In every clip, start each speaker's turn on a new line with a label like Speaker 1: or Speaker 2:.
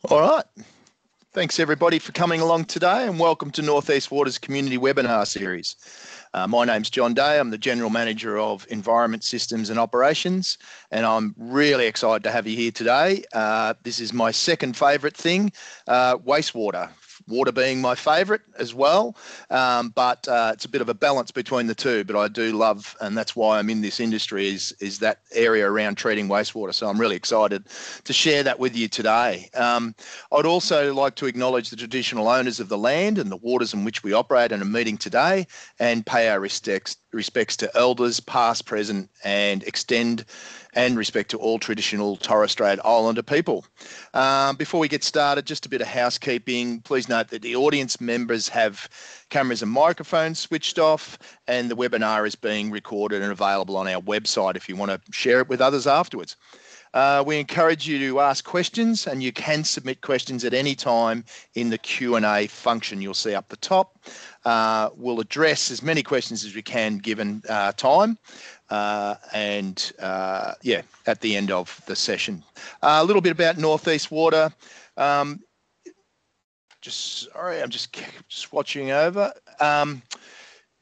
Speaker 1: All right. Thanks everybody for coming along today, and welcome to Northeast Water's community webinar series. My name's John Day. I'm the General Manager of Environment Systems and Operations, and I'm really excited to have you here today. This is my second favourite thing, wastewater. Water being my favourite as well, but it's a bit of a balance between the two. But I do love, and that's why I'm in this industry, is that area around treating wastewater. So I'm really excited to share that with you today. I'd also like to acknowledge the traditional owners of the land and the waters in which we operate and are meeting today, and pay our respects to elders past, present, and extend and respect to all traditional Torres Strait Islander people. Before we get started, just a bit of housekeeping. Please note that the audience members have cameras and microphones switched off, and the webinar is being recorded and available on our website if you want to share it with others afterwards. We encourage you to ask questions, and you can submit questions at any time in the Q&A function you'll see up the top. We'll address as many questions as we can given time. At the end of the session. A little bit about Northeast Water. I'm just watching over.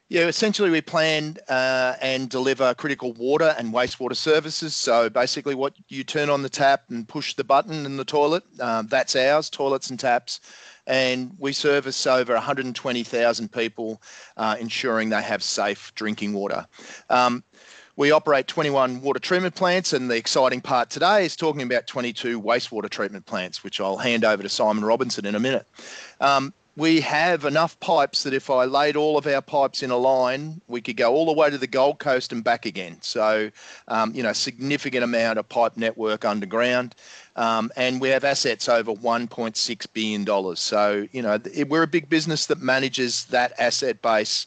Speaker 1: Essentially we plan and deliver critical water and wastewater services. So basically what you turn on the tap and push the button in the toilet, that's ours, toilets and taps. And we service over 120,000 people, ensuring they have safe drinking water. We operate 21 water treatment plants, and the exciting part today is talking about 22 wastewater treatment plants, which I'll hand over to Simon Robinson in a minute. We have enough pipes that if I laid all of our pipes in a line, we could go all the way to the Gold Coast and back again. So, significant amount of pipe network underground. And we have assets over $1.6 billion. So, we're a big business that manages that asset base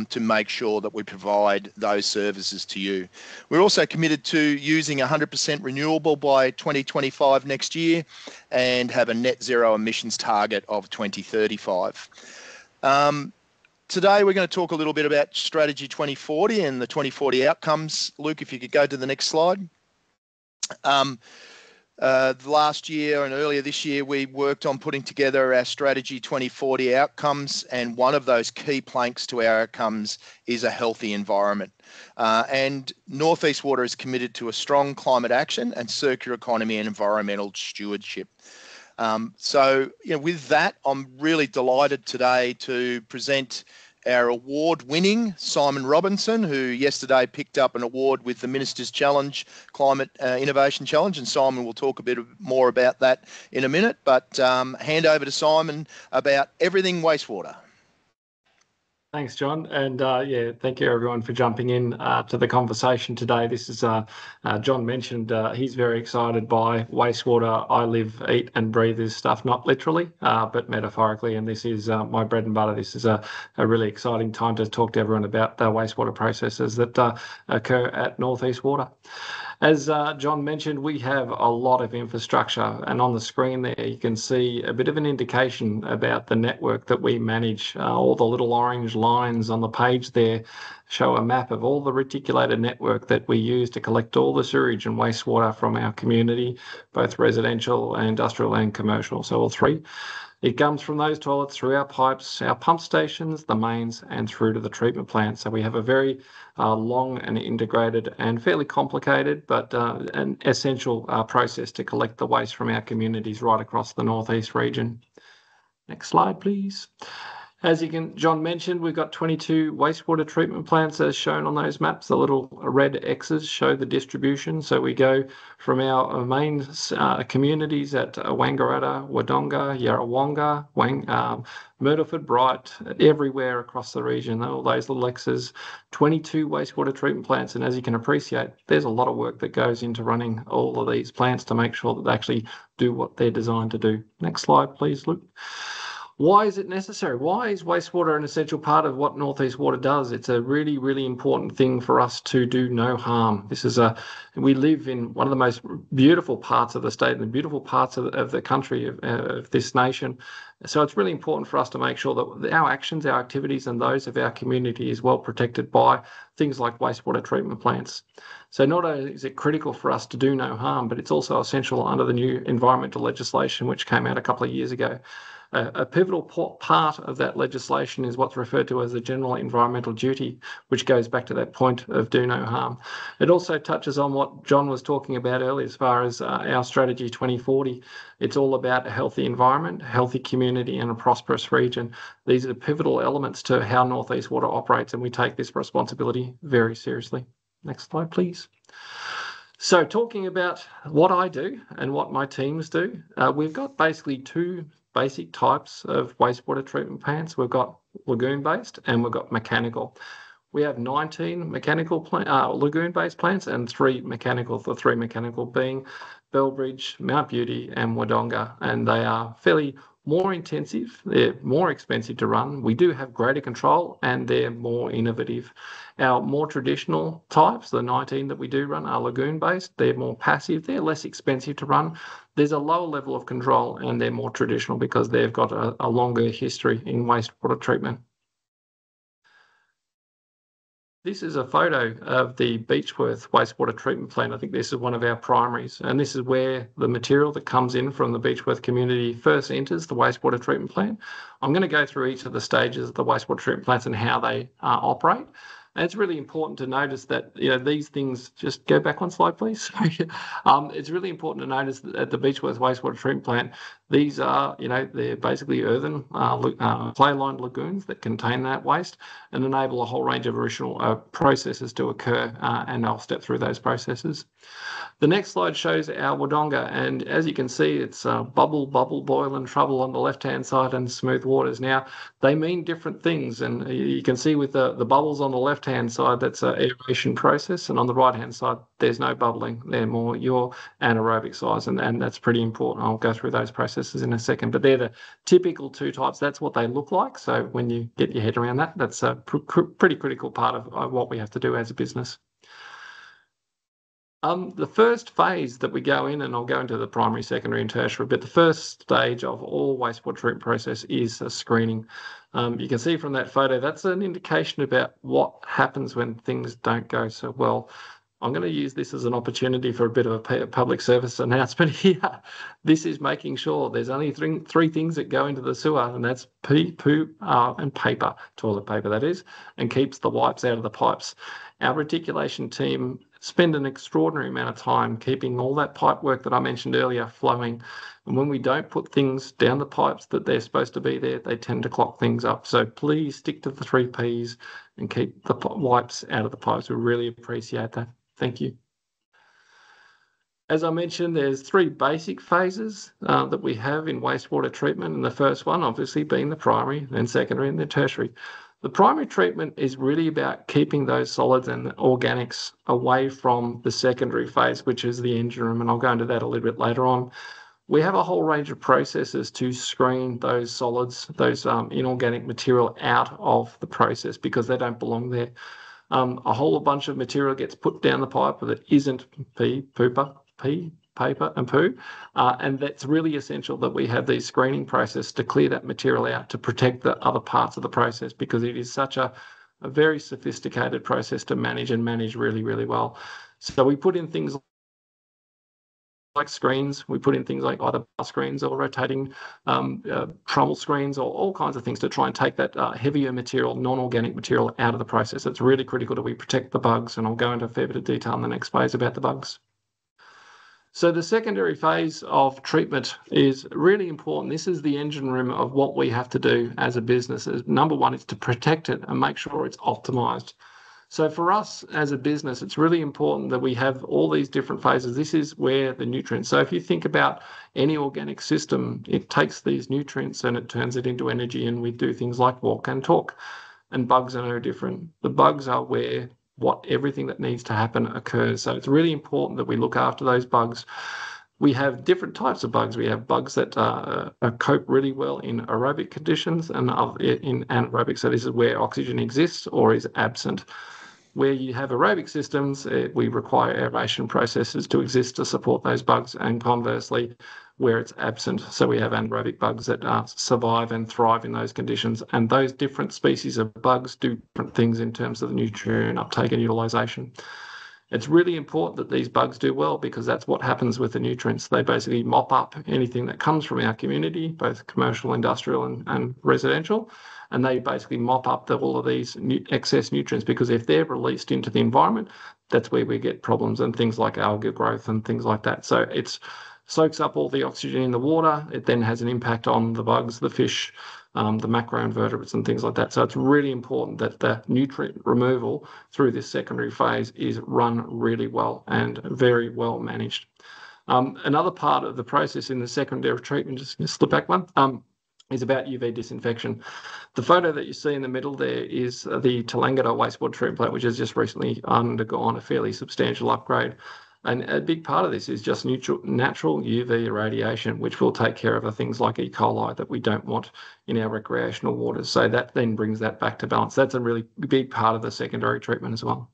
Speaker 1: to make sure that we provide those services to you. We're also committed to using 100% renewable by 2025 next year, and have a net zero emissions target of 2035. Today we're going to talk a little bit about Strategy 2040 and the 2040 outcomes. Luke, if you could go to the next slide. Last year and earlier this year, we worked on putting together our Strategy 2040 outcomes, and one of those key planks to our outcomes is a healthy environment. And Northeast Water is committed to a strong climate action and circular economy and environmental stewardship. With that, I'm really delighted today to present our award-winning Simon Robinson, who yesterday picked up an award with the Minister's Challenge, Climate Innovation Challenge, and Simon will talk a bit more about that in a minute, but hand over to Simon about everything wastewater.
Speaker 2: Thanks, John. And thank you everyone for jumping in to the conversation today. This is, John mentioned, he's very excited by wastewater. I live, eat and breathe this stuff, not literally, but metaphorically. And this is my bread and butter. This is a really exciting time to talk to everyone about the wastewater processes that occur at Northeast Water. As John mentioned, we have a lot of infrastructure, and on the screen there you can see a bit of an indication about the network that we manage. All the little orange lines on the page there show a map of all the reticulated network that we use to collect all the sewage and wastewater from our community, both residential, and industrial and commercial, so all three. It comes from those toilets through our pipes, our pump stations, the mains, and through to the treatment plant. So we have a very long and integrated and fairly complicated, but an essential process to collect the waste from our communities right across the Northeast region. Next slide, please. As John mentioned, we've got 22 wastewater treatment plants as shown on those maps. The little red X's show the distribution. So we go from our main communities at Wangaratta, Wodonga, Yarrawonga, Myrtleford, Bright, everywhere across the region, all those little X's, 22 wastewater treatment plants. And as you can appreciate, there's a lot of work that goes into running all of these plants to make sure that they actually do what they're designed to do. Next slide, please, Luke. Why is it necessary? Why is wastewater an essential part of what North East Water does? It's a really, really important thing for us to do no harm. We live in one of the most beautiful parts of the state and the beautiful parts of the country, of this nation. So it's really important for us to make sure that our actions, our activities, and those of our community is well protected by things like wastewater treatment plants. So not only is it critical for us to do no harm, but it's also essential under the new environmental legislation, which came out a couple of years ago. A pivotal part of that legislation is what's referred to as the general environmental duty, which goes back to that point of do no harm. It also touches on what John was talking about earlier as far as our strategy 2040. It's all about a healthy environment, a healthy community, and a prosperous region. These are the pivotal elements to how North East Water operates, and we take this responsibility very seriously. Next slide, please. So talking about what I do and what my teams do, we've got basically two basic types of wastewater treatment plants. We've got lagoon-based and we've got mechanical. We have 19 mechanical lagoon-based plants and 3 mechanical, the 3 mechanical being Bellbridge, Mount Beauty and Wodonga, and they are fairly more intensive, they're more expensive to run. We do have greater control and they're more innovative. Our more traditional types, the 19 that we do run, are lagoon-based. They're more passive, they're less expensive to run. There's a lower level of control and they're more traditional because they've got a longer history in wastewater treatment. This is a photo of the Beechworth wastewater treatment plant. I think this is one of our primaries, and this is where the material that comes in from the Beechworth community first enters the wastewater treatment plant. I'm going to go through each of the stages of the wastewater treatment plants and how they operate. And it's really important to notice that these things, just go back one slide, please. It's really important to notice that at the Beechworth wastewater treatment plant, these are, they're basically earthen clay-lined lagoons that contain that waste and enable a whole range of additional processes to occur, and I'll step through those processes. The next slide shows our Wodonga, and as you can see, it's bubble, boil and trouble on the left-hand side and smooth waters. Now, they mean different things, and you can see with the bubbles on the left-hand side, that's an aeration process, and on the right-hand side, there's no bubbling. They're more your anaerobic size, and that's pretty important. I'll go through those processes in a second, but they're the typical two types. That's what they look like, so when you get your head around that, that's a pretty critical part of what we have to do as a business. The first phase that we go in, and I'll go into the primary, secondary and tertiary, but the first stage of all wastewater treatment process is screening. You can see from that photo, that's an indication about what happens when things don't go so well. I'm going to use this as an opportunity for a bit of a public service announcement here. This is making sure there's only three things that go into the sewer, and that's pee, poo, and paper, toilet paper that is, and keeps the wipes out of the pipes. Our reticulation team spend an extraordinary amount of time keeping all that pipe work that I mentioned earlier flowing. And when we don't put things down the pipes that they're supposed to be there, they tend to clog things up. So please stick to the 3 Ps and keep the wipes out of the pipes. We really appreciate that. Thank you. As I mentioned, there's 3 basic phases that we have in wastewater treatment. And the first one, obviously, being the primary, then secondary, and then tertiary. The primary treatment is really about keeping those solids and organics away from the secondary phase, which is the engine room, and I'll go into that a little bit later on. We have a whole range of processes to screen those solids, those inorganic material out of the process because they don't belong there. A whole bunch of material gets put down the pipe that isn't paper and poo, and that's really essential that we have these screening processes to clear that material out to protect the other parts of the process because it is such a very sophisticated process to manage really, really well. So we put in things like screens, we put in things like either bar screens or rotating trommel screens or all kinds of things to try and take that heavier material, non-organic material out of the process. It's really critical that we protect the bugs, and I'll go into a fair bit of detail in the next phase about the bugs. So the secondary phase of treatment is really important. This is the engine room of what we have to do as a business. Number one is to protect it and make sure it's optimized. So for us as a business, it's really important that we have all these different phases. This is where the nutrients. So if you think about any organic system, it takes these nutrients and it turns it into energy, and we do things like walk and talk. And bugs are no different. The bugs are where everything that needs to happen occurs. So it's really important that we look after those bugs. We have different types of bugs. We have bugs that cope really well in aerobic conditions and in anaerobic. So this is where oxygen exists or is absent. Where you have aerobic systems, we require aeration processes to exist to support those bugs, and conversely, where it's absent. So we have anaerobic bugs that survive and thrive in those conditions. And those different species of bugs do different things in terms of the nutrient uptake and utilisation. It's really important that these bugs do well because that's what happens with the nutrients. They basically mop up anything that comes from our community, both commercial, industrial and residential, and they basically mop up all of these excess nutrients, because if they're released into the environment, that's where we get problems and things like algal growth and things like that. So it soaks up all the oxygen in the water. It then has an impact on the bugs, the fish, the macroinvertebrates and things like that. So it's really important that the nutrient removal through this secondary phase is run really well and very well managed. Another part of the process in the secondary treatment, just slip back one, is about UV disinfection. The photo that you see in the middle there is the Tallangatta wastewater treatment plant, which has just recently undergone a fairly substantial upgrade. And a big part of this is just natural UV irradiation, which will take care of the things like E. coli that we don't want in our recreational waters. So that then brings that back to balance. That's a really big part of the secondary treatment as well.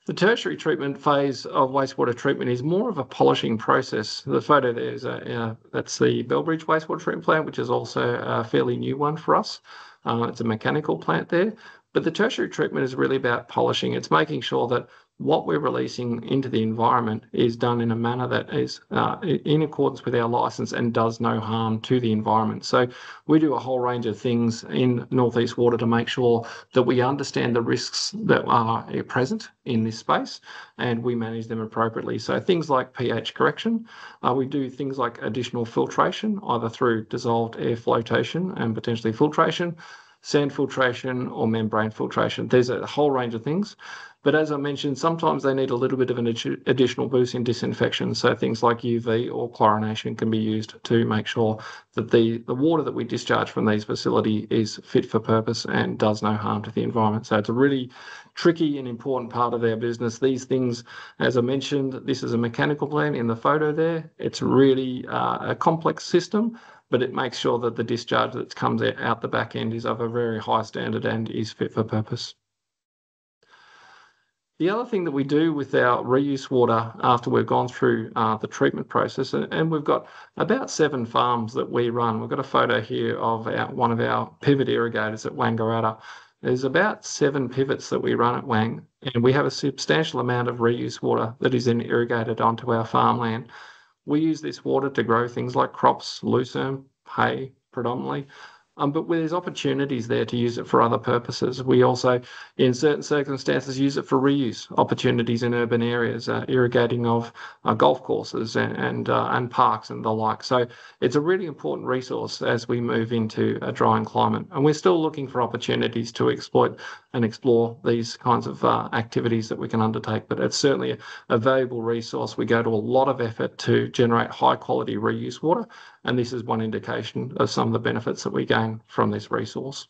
Speaker 2: The tertiary treatment phase of wastewater treatment is more of a polishing process. The photo there is that's the Bellbridge wastewater treatment plant, which is also a fairly new one for us. It's a mechanical plant there. But the tertiary treatment is really about polishing. It's making sure that what we're releasing into the environment is done in a manner that is in accordance with our license and does no harm to the environment. So we do a whole range of things in North East Water to make sure that we understand the risks that are present in this space and we manage them appropriately. So things like pH correction, we do things like additional filtration, either through dissolved air flotation and potentially filtration, sand filtration or membrane filtration. There's a whole range of things. But as I mentioned, sometimes they need a little bit of an additional boost in disinfection. So things like UV or chlorination can be used to make sure that the water that we discharge from these facilities is fit for purpose and does no harm to the environment. So it's a really tricky and important part of our business. These things, as I mentioned, this is a mechanical plant in the photo there. It's really a complex system, but it makes sure that the discharge that comes out the back end is of a very high standard and is fit for purpose. The other thing that we do with our reuse water after we've gone through the treatment process, and we've got about 7 farms that we run. We've got a photo here of one of our pivot irrigators at Wangaratta. There's about 7 pivots that we run at Wang, and we have a substantial amount of reuse water that is then irrigated onto our farmland. We use this water to grow things like crops, lucerne, hay predominantly, but there's opportunities there to use it for other purposes. We also, in certain circumstances, use it for reuse opportunities in urban areas, irrigating of golf courses and parks and the like. So it's a really important resource as we move into a drying climate. And we're still looking for opportunities to exploit and explore these kinds of activities that we can undertake. But it's certainly a valuable resource. We go to a lot of effort to generate high quality reuse water. And this is one indication of some of the benefits that we gain from this resource.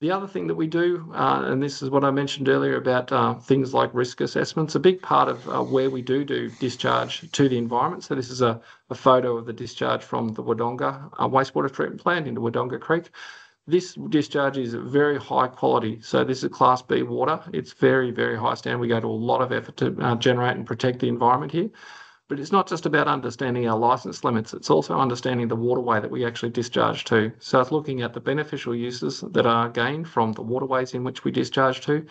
Speaker 2: The other thing that we do, and this is what I mentioned earlier about things like risk assessments, a big part of where we do discharge to the environment. So this is a photo of the discharge from the Wodonga wastewater treatment plant into Wodonga Creek. This discharge is very high quality. So this is Class B water. It's very, very high standard. We go to a lot of effort to generate and protect the environment here. But it's not just about understanding our licence limits, it's also understanding the waterway that we actually discharge to. So it's looking at the beneficial uses that are gained from the waterways in which we discharge to.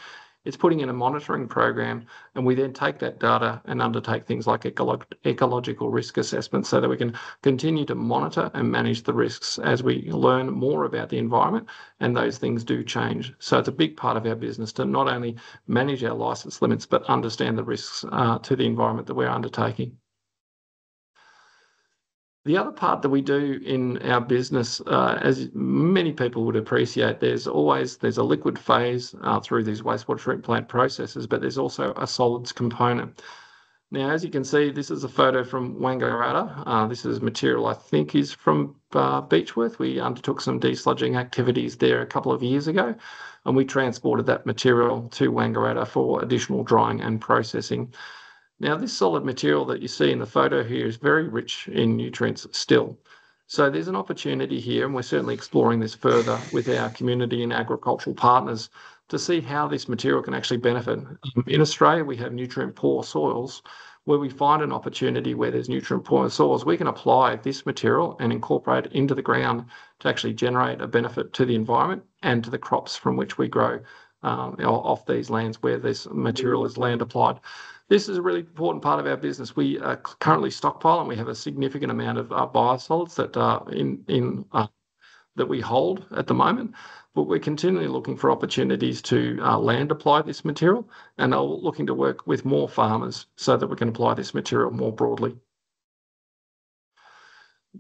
Speaker 2: It's putting in a monitoring program, and we then take that data and undertake things like ecological risk assessment so that we can continue to monitor and manage the risks as we learn more about the environment, and those things do change. So it's a big part of our business to not only manage our licence limits, but understand the risks to the environment that we're undertaking. The other part that we do in our business, as many people would appreciate, there's a liquid phase through these wastewater treatment plant processes, but there's also a solids component. Now, as you can see, this is a photo from Wangaratta. This is material I think is from Beechworth. We undertook some desludging activities there a couple of years ago, and we transported that material to Wangaratta for additional drying and processing. Now, this solid material that you see in the photo here is very rich in nutrients still. So there's an opportunity here, and we're certainly exploring this further with our community and agricultural partners to see how this material can actually benefit. In Australia, we have nutrient poor soils. Where we find an opportunity where there's nutrient poor soils, we can apply this material and incorporate it into the ground to actually generate a benefit to the environment and to the crops from which we grow off these lands where this material is land applied. This is a really important part of our business. We currently stockpile, and we have a significant amount of biosolids that that we hold at the moment, but we're continually looking for opportunities to land apply this material, and are looking to work with more farmers so that we can apply this material more broadly.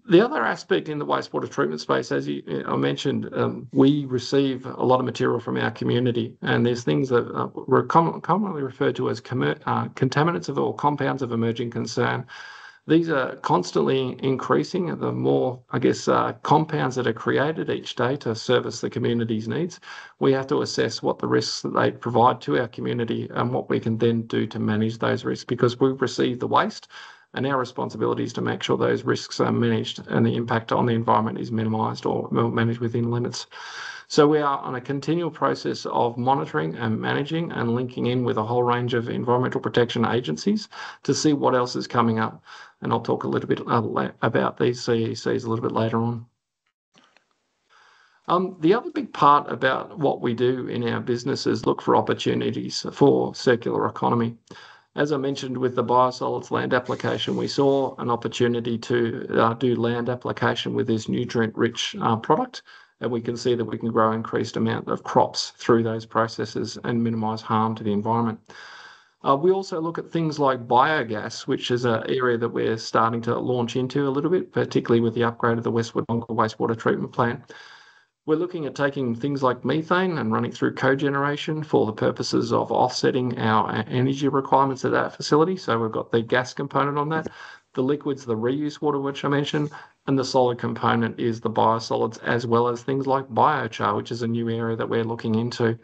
Speaker 2: The other aspect in the wastewater treatment space, as I mentioned, we receive a lot of material from our community, and there's things that were commonly referred to as contaminants or compounds of emerging concern. These are constantly increasing. The more, compounds that are created each day to service the community's needs, we have to assess what the risks that they provide to our community and what we can then do to manage those risks, because we've received the waste, and our responsibility is to make sure those risks are managed and the impact on the environment is minimised or managed within limits. So we are on a continual process of monitoring and managing and linking in with a whole range of environmental protection agencies to see what else is coming up. And I'll talk a little bit about these CECs a little bit later on. The other big part about what we do in our business is look for opportunities for circular economy. As I mentioned with the biosolids land application, we saw an opportunity to do land application with this nutrient-rich product, and we can see that we can grow increased amount of crops through those processes and minimise harm to the environment. We also look at things like biogas, which is an area that we're starting to launch into a little bit, particularly with the upgrade of the Wodonga wastewater treatment plant. We're looking at taking things like methane and running through cogeneration for the purposes of offsetting our energy requirements at that facility. So we've got the gas component on that, the liquids, the reuse water, which I mentioned, and the solid component is the biosolids, as well as things like biochar, which is a new area that we're looking into.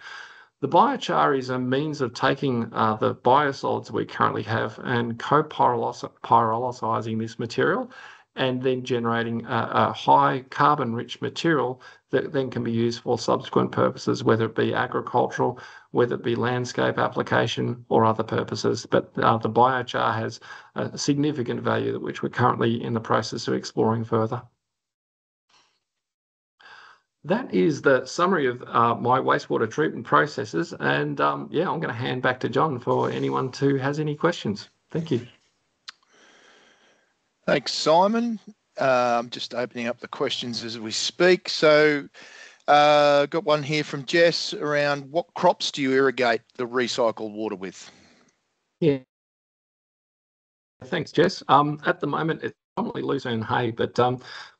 Speaker 2: The biochar is a means of taking the biosolids we currently have and co-pyrolysizing this material, and then generating a high carbon-rich material that then can be used for subsequent purposes, whether it be agricultural, whether it be landscape application or other purposes. But the biochar has a significant value, which we're currently in the process of exploring further. That is the summary of my wastewater treatment processes. And I'm going to hand back to John for anyone who has any questions. Thank you.
Speaker 1: Thanks, Simon. I'm just opening up the questions as we speak. So got one here from Jess around what crops do you irrigate the recycled water with?
Speaker 2: Yeah. Thanks, Jess. At the moment, it's predominantly lucerne hay, but I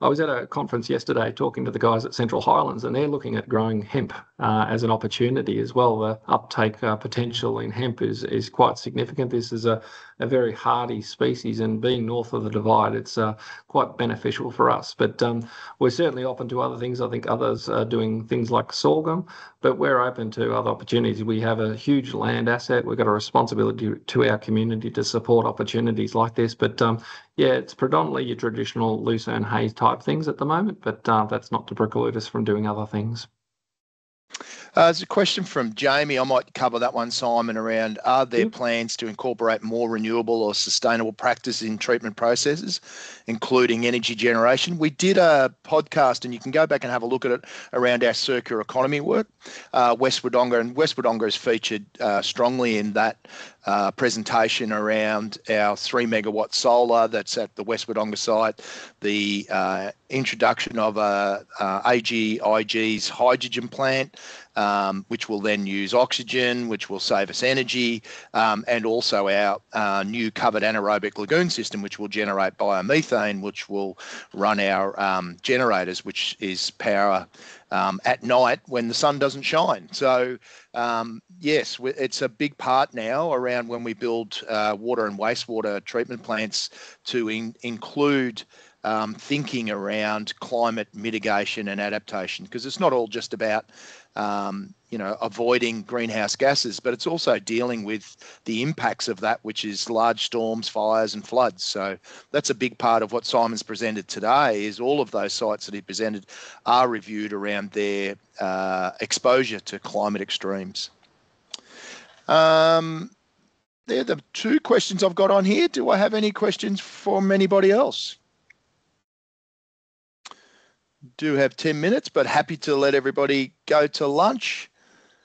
Speaker 2: was at a conference yesterday talking to the guys at Central Highlands, and they're looking at growing hemp as an opportunity as well. The uptake potential in hemp is quite significant. This is a very hardy species, and being north of the divide, it's quite beneficial for us. But we're certainly open to other things. I think others are doing things like sorghum, but we're open to other opportunities. We have a huge land asset. We've got a responsibility to our community to support opportunities like this. But it's predominantly your traditional lucerne hay type things at the moment, but that's not to preclude us from doing other things.
Speaker 1: There's a question from Jamie. I might cover that one, Simon, around are there plans to incorporate more renewable or sustainable practice in treatment processes, including energy generation? We did a podcast, and you can go back and have a look at it, around our circular economy work, West Wodonga, and West Wodonga is featured strongly in that presentation around our 3 megawatt solar that's at the West Wodonga site, the introduction of AGIG's hydrogen plant, which will then use oxygen, which will save us energy, and also our new covered anaerobic lagoon system, which will generate biomethane, which will run our generators, which is power at night when the sun doesn't shine. So yes, it's a big part now around when we build water and wastewater treatment plants to include thinking around climate mitigation and adaptation, because it's not all just about avoiding greenhouse gases, but it's also dealing with the impacts of that, which is large storms, fires and floods. So that's a big part of what Simon's presented today, is all of those sites that he presented are reviewed around their exposure to climate extremes. They're the two questions I've got on here. Do I have any questions from anybody else? Do have 10 minutes, but happy to let everybody go to lunch.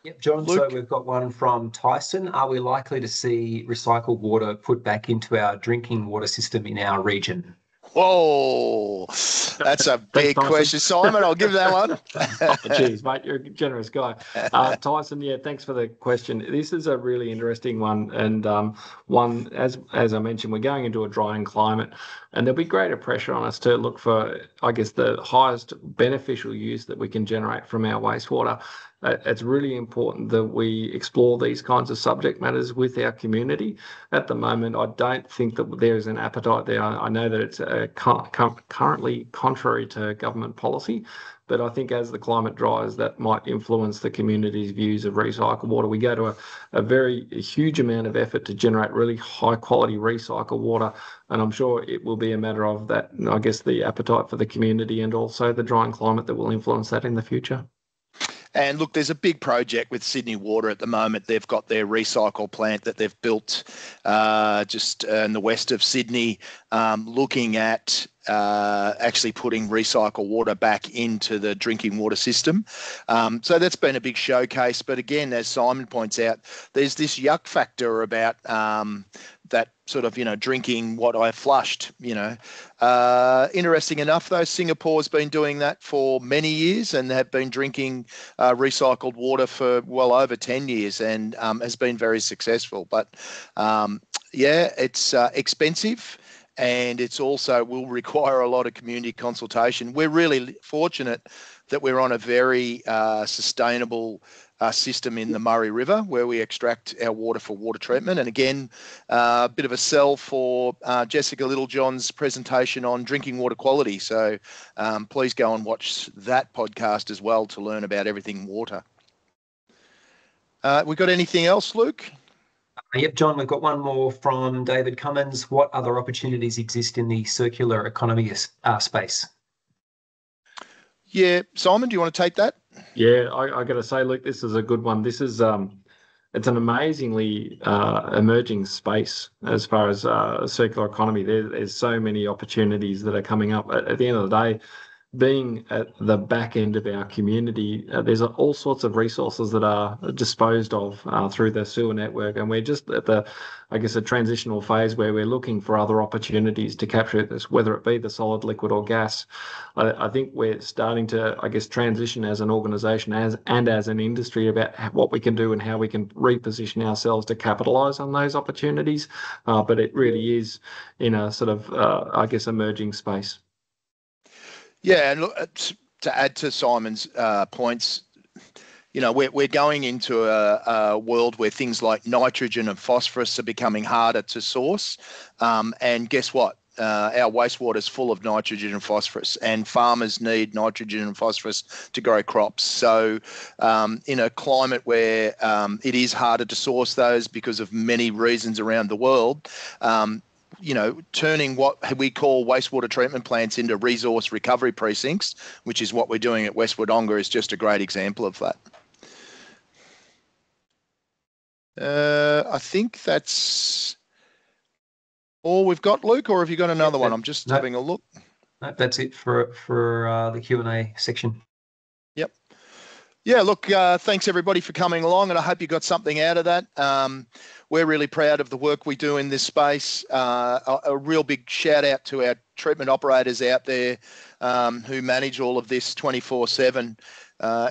Speaker 3: Yep, John,
Speaker 1: Luke?
Speaker 3: So we've got one from Tyson. Are we likely to see recycled water put back into our drinking water system in our region?
Speaker 1: Whoa, that's a big question. Simon, I'll give that one.
Speaker 2: Geez, mate, you're a generous guy. Tyson, yeah, thanks for the question. This is a really interesting one, and one, as I mentioned, we're going into a drying climate, and there'll be greater pressure on us to look for, I guess, the highest beneficial use that we can generate from our wastewater. It's really important that we explore these kinds of subject matters with our community. At the moment, I don't think that there is an appetite there. I know that it's currently contrary to government policy, but I think as the climate dries, that might influence the community's views of recycled water. We go to a huge amount of effort to generate really high quality recycled water, and I'm sure it will be a matter of that, I guess, the appetite for the community and also the drying climate that will influence that in the future.
Speaker 1: And look, there's a big project with Sydney Water at the moment. They've got their recycle plant that they've built just in the west of Sydney, looking at actually putting recycled water back into the drinking water system. So that's been a big showcase. But again, as Simon points out, there's this yuck factor about that sort of, drinking what I flushed, Interesting enough, though, Singapore's been doing that for many years and have been drinking recycled water for well over 10 years and has been very successful. But it's expensive, and it's also will require a lot of community consultation. We're really fortunate that we're on a very sustainable system in the Murray River, where we extract our water for water treatment. And again, a bit of a sell for Jessica Littlejohn's presentation on drinking water quality. So please go and watch that podcast as well to learn about everything water. We got anything else, Luke?
Speaker 3: Yep, John, we've got one more from David Cummins. What other opportunities exist in the circular economy space?
Speaker 1: Yeah, Simon, do you want to take that?
Speaker 2: Yeah, I got to say, Luke, this is a good one. This is it's an amazingly emerging space as far as circular economy. There's so many opportunities that are coming up. At the end of the day, being at the back end of our community, there's all sorts of resources that are disposed of through the sewer network, and we're just at a transitional phase where we're looking for other opportunities to capture this, whether it be the solid, liquid or gas. I think we're starting to, transition as an organisation and as an industry about what we can do and how we can reposition ourselves to capitalise on those opportunities. But it really is in a sort of, emerging space.
Speaker 1: Yeah, and look, to add to Simon's points, we're going into a world where things like nitrogen and phosphorus are becoming harder to source. And guess what? Our wastewater is full of nitrogen and phosphorus, and farmers need nitrogen and phosphorus to grow crops. So in a climate where it is harder to source those because of many reasons around the world, turning what we call wastewater treatment plants into resource recovery precincts, which is what we're doing at West Wodonga, is just a great example of that. I think that's all we've got, Luke, or have you got another one? I'm just having a look.
Speaker 3: No, that's it for the Q&A section.
Speaker 1: Yep. Yeah, look, thanks everybody for coming along, and I hope you got something out of that. We're really proud of the work we do in this space. A real big shout out to our treatment operators out there who manage all of this 24/7.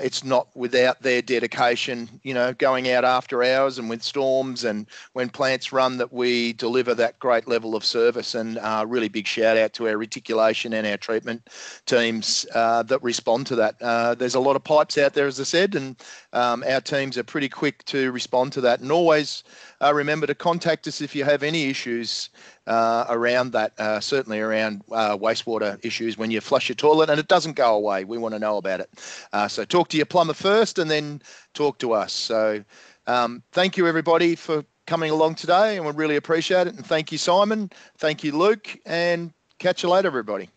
Speaker 1: It's not without their dedication, going out after hours and with storms and when plants run, that we deliver that great level of service. And really big shout out to our reticulation and our treatment teams that respond to that. There's a lot of pipes out there, as I said, and our teams are pretty quick to respond to that. And always remember to contact us if you have any issues around that, certainly around wastewater issues when you flush your toilet and it doesn't go away. We want to know about it. So So talk to your plumber first and then talk to us. So thank you, everybody, for coming along today, and we really appreciate it. And thank you, Simon. Thank you, Luke, and catch you later, everybody.